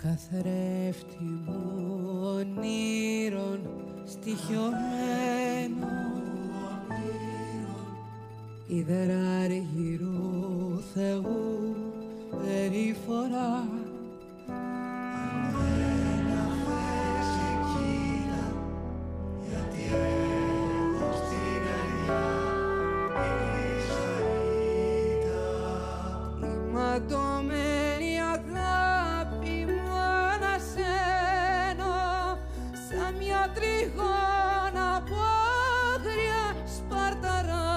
καθρέφτη μου ονείρων στοιχειωμένο, υδράργυρου Θεού περιφορά. Ματωμένη αγάπη μου ανασένω σαν μια τριγώνα από άγρια σπαρταρά.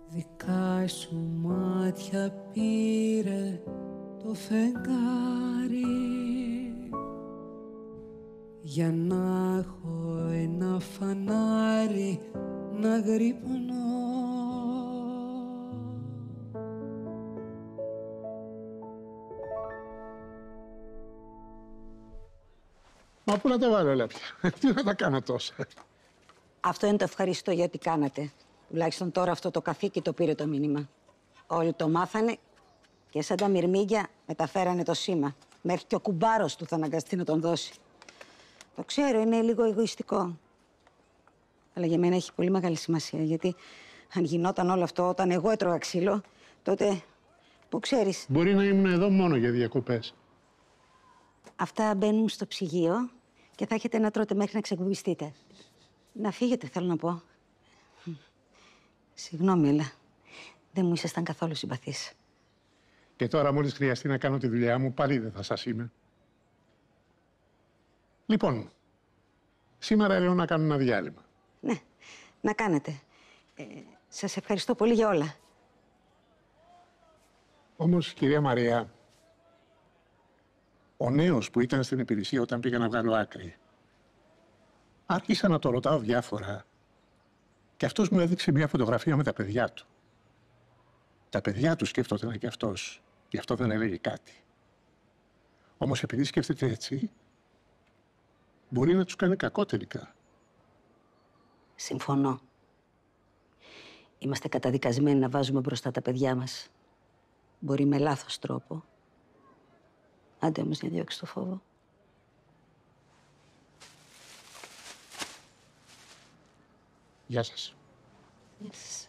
Δικά σου μάτια πήρε το φεγγάρι για να έχω ένα φανάρι να γρυπνώ. Μα πού να τα βάλω όλα πια, τι να τα κάνω τόσα. Αυτό είναι το ευχαριστώ γιατί κάνατε. Τουλάχιστον τώρα αυτό το καθήκη το πήρε το μήνυμα. Όλοι το μάθανε και σαν τα μυρμήγκια μεταφέρανε το σήμα. Μέχρι και ο κουμπάρος του θα αναγκαστεί να τον δώσει. Το ξέρω, είναι λίγο εγωιστικό. Αλλά για μένα έχει πολύ μεγάλη σημασία, γιατί αν γινόταν όλο αυτό όταν εγώ έτρωγα ξύλο, τότε, που ξέρεις... Μπορεί να ήμουν εδώ μόνο για διακοπές. Αυτά μπαίνουν στο ψυγείο και θα έχετε να τρώτε μέχρι να ξεκουμπιστείτε. Να φύγετε, θέλω να πω. Συγγνώμη, αλλά δεν μου ήσασταν καθόλου συμπαθείς. Και τώρα μόλις χρειαστεί να κάνω τη δουλειά μου, πάλι δεν θα σας είμαι. Λοιπόν, σήμερα λέω να κάνω ένα διάλειμμα. Ναι, να κάνετε. Σας ευχαριστώ πολύ για όλα. Όμως, κυρία Μαρία, ο νέος που ήταν στην υπηρεσία όταν πήγα να βγάλω άκρη, άρχισα να το ρωτάω διάφορα και αυτός μου έδειξε μια φωτογραφία με τα παιδιά του. Τα παιδιά του σκέφτονταν και αυτός, γι' αυτό δεν έλεγε κάτι. Όμως επειδή σκέφτεται έτσι, μπορεί να τους κάνει κακό τελικά. Συμφωνώ. Είμαστε καταδικασμένοι να βάζουμε μπροστά τα παιδιά μας. Μπορεί με λάθος τρόπο. Άντε όμως να διώξεις το φόβο. Γεια σας. Γεια σας.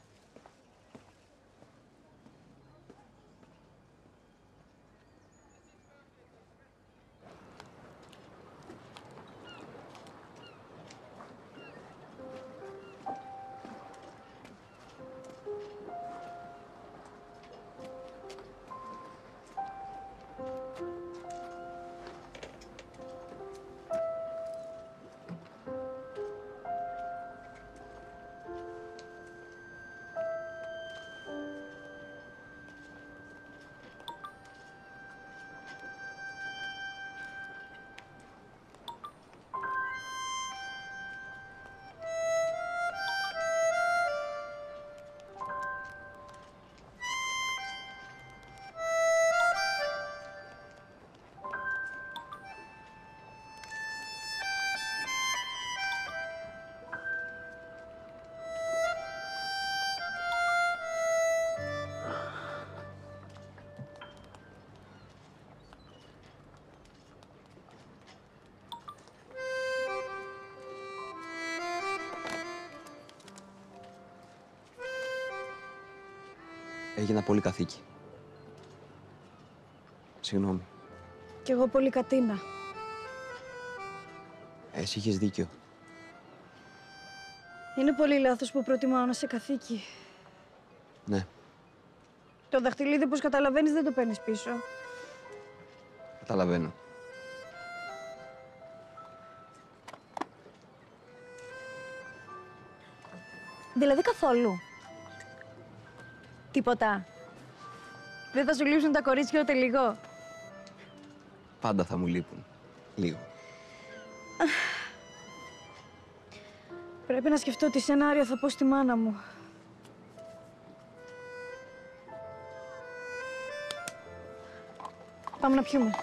Έγινα πολύ καθήκη. Συγγνώμη. Κι εγώ πολύ κατίνα. Εσύ είχες δίκιο. Είναι πολύ λάθος που προτιμάω να σε καθήκη. Ναι. Το δαχτυλίδι, πως καταλαβαίνεις, δεν το παίρνεις πίσω. Καταλαβαίνω. Δηλαδή καθόλου. Τίποτα. Δεν θα σου λείψουν τα κορίτσια ούτε λίγο. Πάντα θα μου λείπουν. Λίγο. Πρέπει να σκεφτώ τι σενάριο θα πω στη μάνα μου. Πάμε να πιούμε.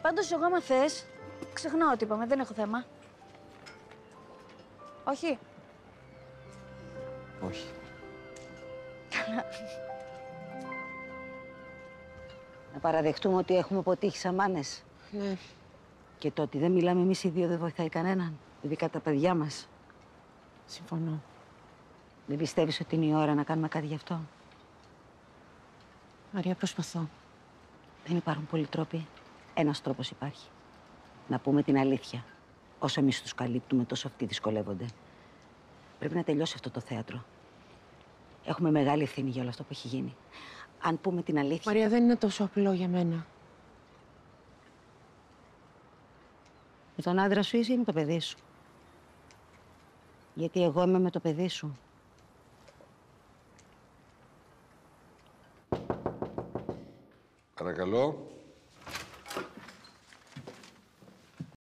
Πάντως, εγώ άμα θες, ξεχνάω ότι είπαμε, δεν έχω θέμα. Όχι. Όχι. Να παραδεχτούμε ότι έχουμε αποτύχει σαν μάνες. Ναι. Και το ότι δεν μιλάμε εμείς οι δύο δεν βοηθάει κανέναν. Ειδικά τα παιδιά μας. Συμφωνώ. Δεν πιστεύεις ότι είναι η ώρα να κάνουμε κάτι γι' αυτό? Μαρία, προσπαθώ. Δεν υπάρχουν πολλοί τρόποι. Ένας τρόπος υπάρχει. Να πούμε την αλήθεια. Όσο εμείς τους καλύπτουμε, τόσο αυτοί δυσκολεύονται. Πρέπει να τελειώσει αυτό το θέατρο. Έχουμε μεγάλη ευθύνη για όλο αυτό που έχει γίνει. Αν πούμε την αλήθεια... Μαρία, δεν είναι τόσο απλό για μένα. Με τον άντρα σου είσαι ή με το παιδί σου? Γιατί εγώ είμαι με το παιδί σου. Παρακαλώ.